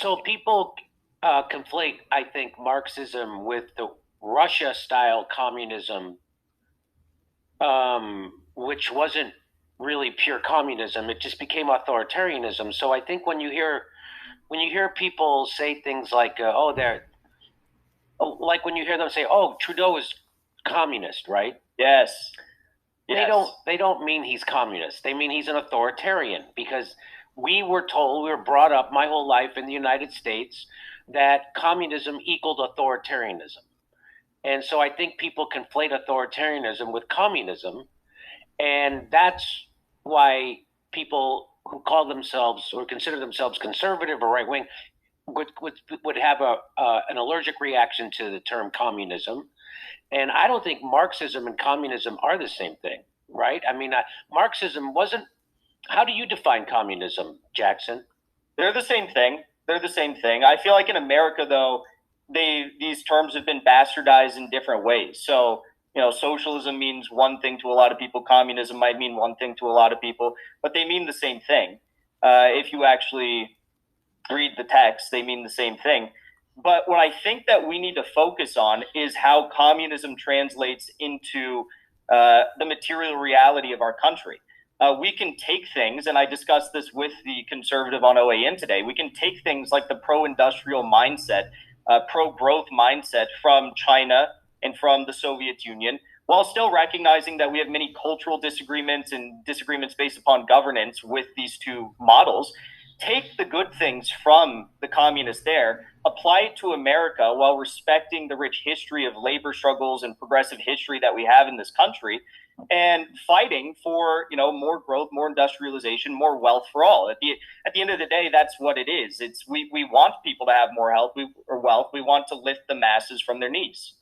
So people conflate, I think, Marxism with the Russia-style communism, which wasn't really pure communism. It just became authoritarianism. So I think when you hear people say things like, "Oh, they're," like when you hear them say, "Oh, Trudeau is communist," right? Yes. Yes. They don't mean he's communist. They mean he's an authoritarian because we were brought up my whole life in the United States that communism equaled authoritarianism. And so I think people conflate authoritarianism with communism, and that's why people who call themselves or consider themselves conservative or right wing would have an allergic reaction to the term communism. And I don't think Marxism and communism are the same thing, right? I mean, Marxism wasn't. How do you define communism, Jackson? They're the same thing. They're the same thing. I feel like in America, though, these terms have been bastardized in different ways. So, socialism means one thing to a lot of people. Communism might mean one thing to a lot of people, but they mean the same thing. If you actually read the text, they mean the same thing. But what I think that we need to focus on is how communism translates into the material reality of our country. We can take things, and I discussed this with the conservative on OAN today. We can take things like the pro industrial mindset, pro growth mindset from China and from the Soviet Union, while still recognizing that we have many cultural disagreements and disagreements based upon governance with these two models. Take the good things from the communists there, apply it to America while respecting the rich history of labor struggles and progressive history that we have in this country, and fighting for more growth, more industrialization, more wealth for all. At the end of the day, that's what it is. We want people to have more health or wealth. We want to lift the masses from their knees.